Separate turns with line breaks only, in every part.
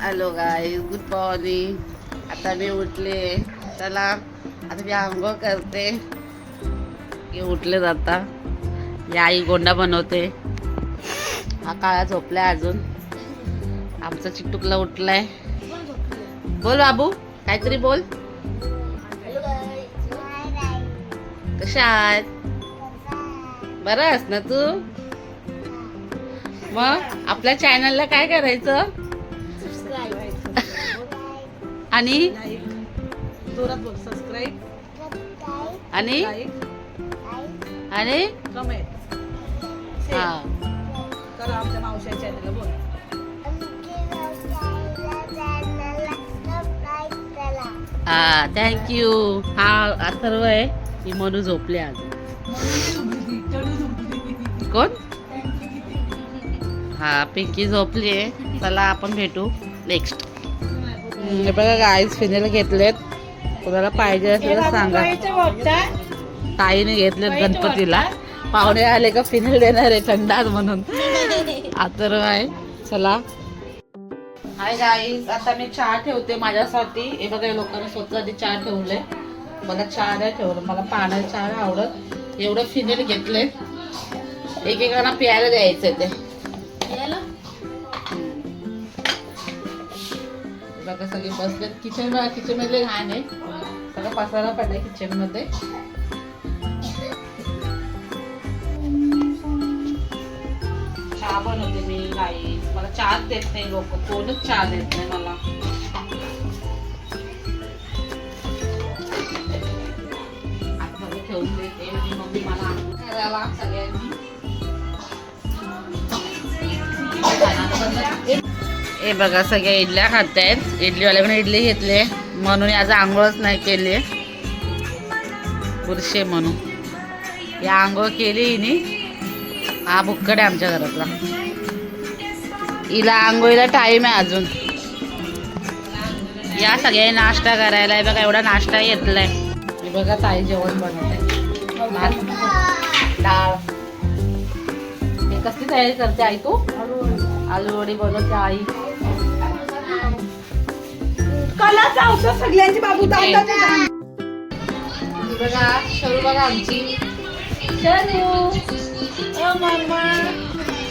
Hello guys, good morning. आता मी उठले. चला आता मी आंघोळ करते. हे उठले जाता. या आई गोंडा बनवते. हा काळा झोपलाय अजून. आमचा चिकटुकला उठलाय. बोल बाबू, काहीतरी बोल. कशा आहेत? बरं आहेस ना तू? मग आपल्या चॅनलला काय करायचं? आणि
सबस्क्राईब
आणि आणि
कमेंट
हा
करा आमच्या मावशी चॅनलला. बोल.
हा थँक्यू. हा अथर्व आहे. ही मनू झोपले आज. कोण? हा पिंकी झोपली आहे. चला आपण भेटू नेक्स्ट. हे बघा गाईज, फिनेल घेतलेत. कोणाला पाहिजे असेल तर सांगा. ताईने घेतलेत गणपतीला. पाहुणे आले का फिनेल देणार आहे थंडात म्हणून. अथर्व आहे. चला. हाय गाईज, आता मी चहा ठेवते माझ्यासाठी. हे बघा लोकांना स्वतःसाठी चहा ठेवलंय. मला चहा नाही ठेवलं, मला पाण्यात चहा आवडत. एवढं फिनेल घेतले. एकेकांना प्यायला द्यायचं ते. बघा सगळे बसले किचन मध्ये. घाण आहे सगळं, पसारा पडलाय किचन मध्ये. चहा बनवते मी गाईज. मला चहा देत नाही लोक, कोणच चहा देत नाही मला. आतमध्ये ठेवून देते आणि मम्मी मला करायला सगळ्यांनी. हे बघा सगळ्या इडल्या खातायत. इडलीवाल्याकडे इडली घेतले म्हणून आज आंघोळच नाही केली. पुरुषे म्हणून या आंघोळ केली हिने. हा भुक्कड आहे आमच्या घरातला. हिला आंघोळीला टाइम आहे अजून. या सगळ्यांनी नाश्ता करायला. आहे बघा एवढा नाश्ता घेतलाय. हे बघा ताई जेवण बनवते. डाळ. हे कसली तयारी करते आई तू? आलू वडी बनवते आई.
सगळ्यांची बाबू
बघा शरू बघा आमची. शरू ओ मम्मा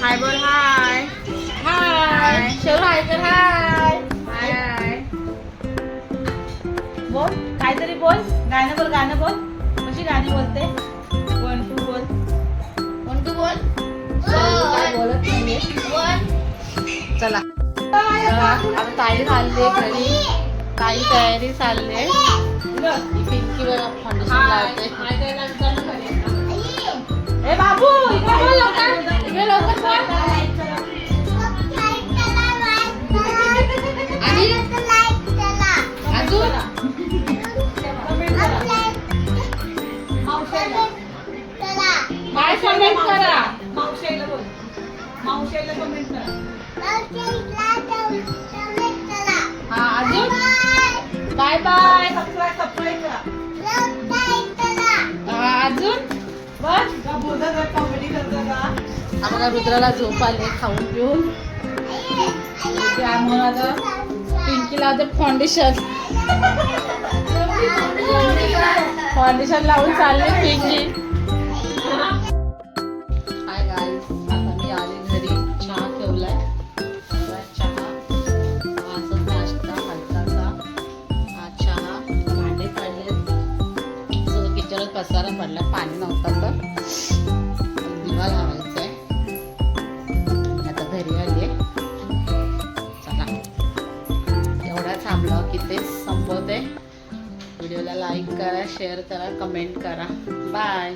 हाय बोल. हाय हाय शरू. हाय कर. हाय हाय बोल. काहीतरी बोल. गाणं बोल. गाणं बोल. कशी गाणी बोलते? 1 2 बोल. 1 2 बोल. काय बोलत नाहीये. चला आता ताई चालले घरी. ताई तयारी चालले. पिंकीवर फाउंडेशन लावते. ए बाबू इकडे लवकर. इकडे लवकर बोल. आणि अजून काय कमेंट करा.
मावशीला बोल. मावशीला कमेंट करा.
हा अजून बाय बाय.
सबस्क्राईब करा.
हा अजून बस.
कॉमेडी करता का?
आम्हाला रुद्राला झोप आले खाऊन पिऊन. त्यामुळे आता पिंकीला आता फाउंडेशन लावून चालले पिंकी. हाय गाईज, आता मी आले घरी. चहा ठेवलाय. चहा असं नाश्ता हलकासा. हा चहा. भांडे काढले. सगळं किचनात पसारा पडला. पाणी नव्हतं तर दिवा लावायचा आहे. आता घरी आले. चला एवढा थांबलं की ते संपवते. व्हिडिओला लाईक करा, शेअर करा, कमेंट करा. बाय.